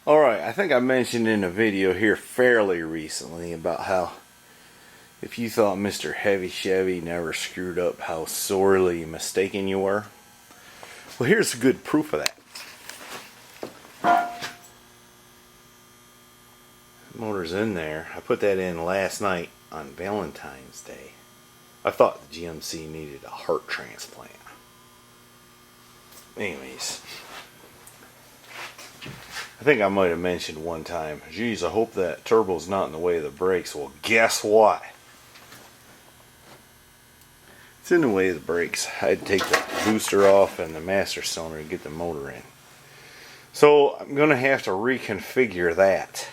Alright, I think I mentioned in a video here fairly recently about how if you thought Mr. Heavy Chevy never screwed up, how sorely mistaken you were. Well, here's good proof of that. The motor's in there. I put that in last night on Valentine's Day. I thought the GMC needed a heart transplant. Anyways, I think I might have mentioned one time, geez, I hope that turbo's not in the way of the brakes. Well, guess what? It's in the way of the brakes. I had to take the booster off and the master cylinder to get the motor in. So I'm going to have to reconfigure that.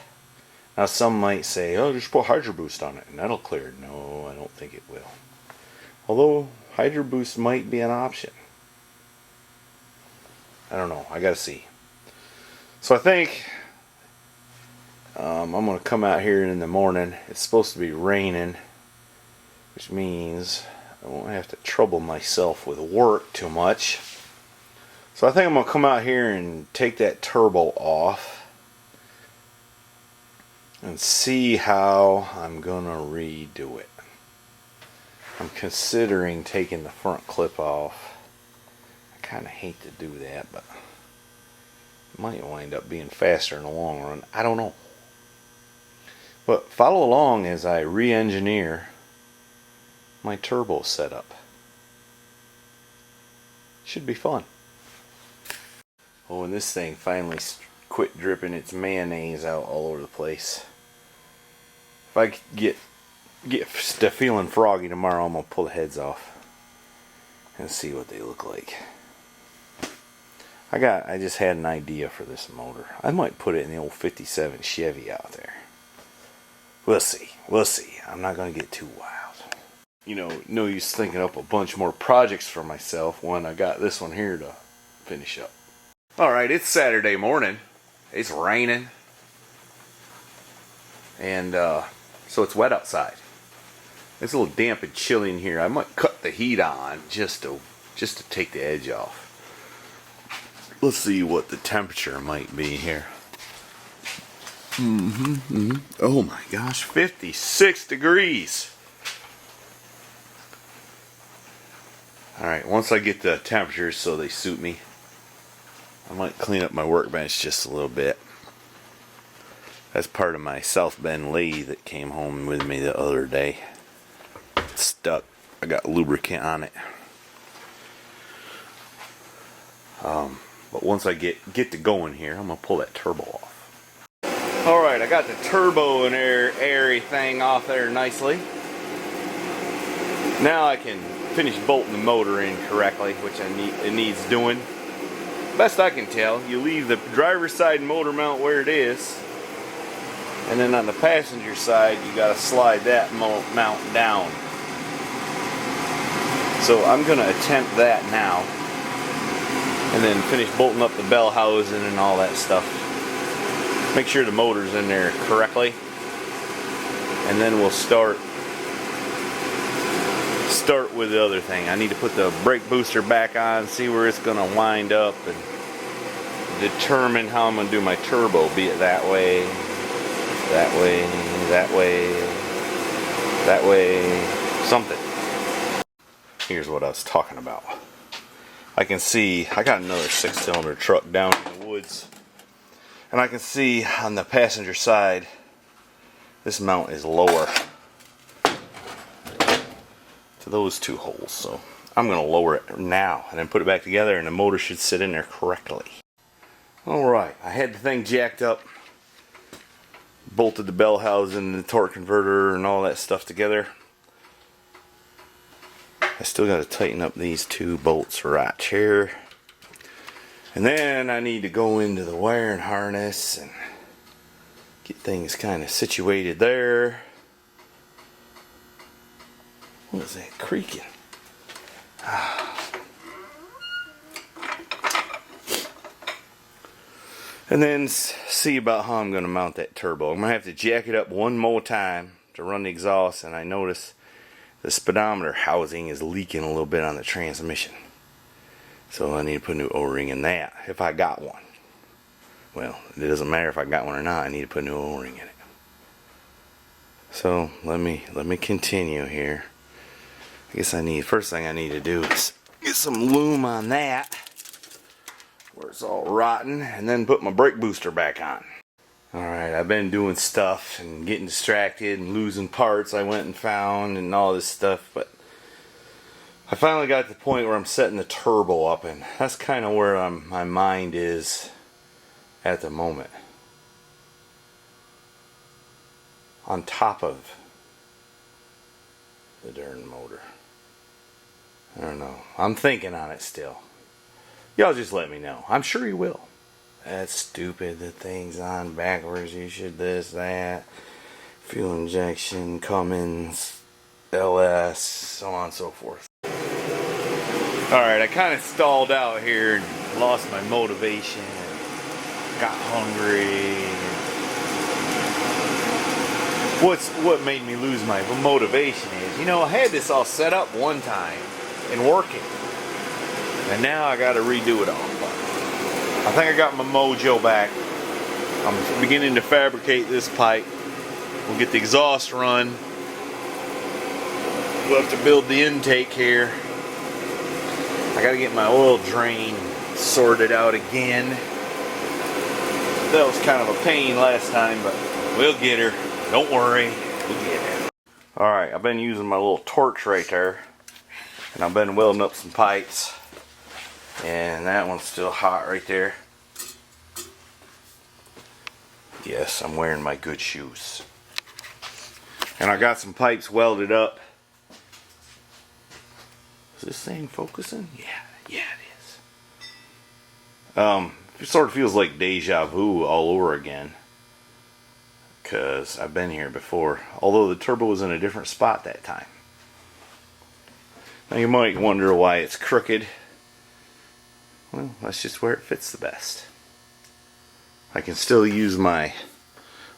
Now some might say, oh, just put Hydro Boost on it and that'll clear. No, I don't think it will. Although Hydro Boost might be an option. I don't know. I gotta see. So I think I'm going to come out here in the morning. It's supposed to be raining, which means I won't have to trouble myself with work too much. So I think I'm going to come out here and take that turbo off and see how I'm going to redo it. I'm considering taking the front clip off. I kind of hate to do that, but it might wind up being faster in the long run. I don't know. But follow along as I re-engineer my turbo setup. Should be fun. Oh, and this thing finally quit dripping its mayonnaise out all over the place. If I get to feeling froggy tomorrow, I'm gonna pull the heads off and see what they look like. I just had an idea for this motor. I might put it in the old 57 Chevy out there. We'll see. We'll see. I'm not gonna get too wild. You know, no use thinking up a bunch more projects for myself when I got this one here to finish up. Alright, it's Saturday morning. It's raining. And so it's wet outside. It's a little damp and chilly in here. I might cut the heat on just to take the edge off. Let's see what the temperature might be here. Oh my gosh, 56 degrees. Alright, once I get the temperatures so they suit me, I might clean up my workbench just a little bit. That's part of my South Bend lathe that came home with me the other day. It's stuck. I got lubricant on it. But once I get to going here, I'm going to pull that turbo off. Alright, I got the turbo and airy thing off there nicely. Now I can finish bolting the motor in correctly, which it needs doing. Best I can tell, you leave the driver's side motor mount where it is, and then on the passenger side you got to slide that mount down. So I'm going to attempt that now, and then finish bolting up the bell housing and all that stuff. Make sure the motor's in there correctly, and then we'll start with the other thing. I need to put the brake booster back on, see where it's going to wind up, and determine how I'm going to do my turbo, be it that way, that way, that way, that way, something. Here's what I was talking about. I can see I got another 6-cylinder truck down in the woods, and I can see on the passenger side this mount is lower to those two holes, so I'm going to lower it now and then put it back together, and the motor should sit in there correctly. Alright, I had the thing jacked up, bolted the bell housing and the torque converter and all that stuff together. I still got to tighten up these two bolts right here, and then I need to go into the wiring harness and get things kind of situated there. What is that creaking? And then see about how I'm going to mount that turbo. I'm going to have to jack it up one more time to run the exhaust, and I notice the speedometer housing is leaking a little bit on the transmission. So I need to put a new O-ring in that, if I got one. well, it doesn't matter if I got one or not. I need to put a new O-ring in it. So let me continue here. I guess first thing I need to do is get some loom on that where it's all rotten, and then put my brake booster back on. Alright, I've been doing stuff and getting distracted and losing parts I went and found and all this stuff, but I finally got to the point where I'm setting the turbo up, and that's kind of where my mind is at the moment. On top of the darn motor. I don't know. I'm thinking on it still. Y'all just let me know. I'm sure you will. That's stupid. The thing's on backwards. You should this, that. Fuel injection, Cummins, LS, so on and so forth. Alright, I kind of stalled out here and lost my motivation. Got hungry. What made me lose my motivation is, you know, I had this all set up one time and working. And now I got to redo it all. I think I got my mojo back. I'm beginning to fabricate this pipe. We'll get the exhaust run. We'll have to build the intake here. I got to get my oil drain sorted out again. That was kind of a pain last time, but we'll get her. Don't worry, we'll get her. Alright, I've been using my little torch right there. And I've been welding up some pipes. And that one's still hot right there. Yes, I'm wearing my good shoes. And I got some pipes welded up. Is this thing focusing? Yeah, it is. It sort of feels like deja vu all over again. Because I've been here before. Although the turbo was in a different spot that time. Now you might wonder why it's crooked. Well, that's just where it fits the best. I can still use my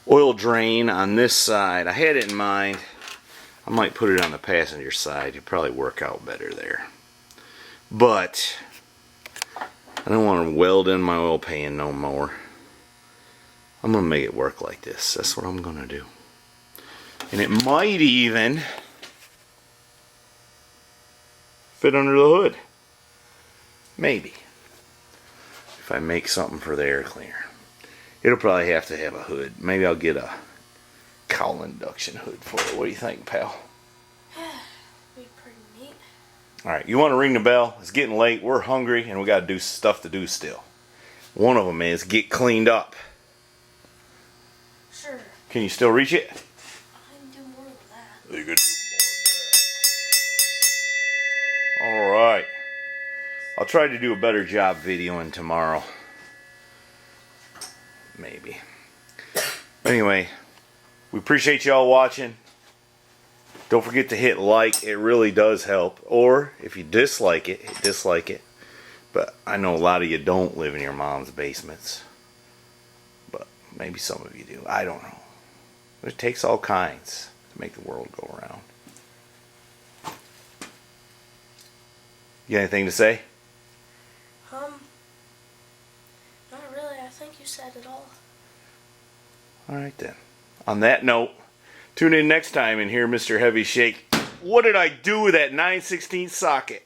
oil drain on this side. I had it in mind. I might put it on the passenger side. It'd probably work out better there. But I don't want to weld in my oil pan no more. I'm going to make it work like this. That's what I'm going to do. And it might even fit under the hood. Maybe. If I make something for the air cleaner. It'll probably have to have a hood. Maybe I'll get a cowl induction hood for it. What do you think, pal? Be pretty neat. Alright, you want to ring the bell? It's getting late. We're hungry and we got to do stuff to do still. One of them is get cleaned up. Sure. Can you still reach it? I can do more than that. You could do more than that. Alright. I'll try to do a better job videoing tomorrow. Maybe. Anyway, we appreciate y'all watching. Don't forget to hit like. It really does help. Or if you dislike it, dislike it. But I know a lot of you don't live in your mom's basements. But maybe some of you do. I don't know. It takes all kinds to make the world go around. You got anything to say? Not really. I think you said it all. Alright then. On that note, tune in next time and hear Mr. Heavy shake. What did I do with that 9/16 socket?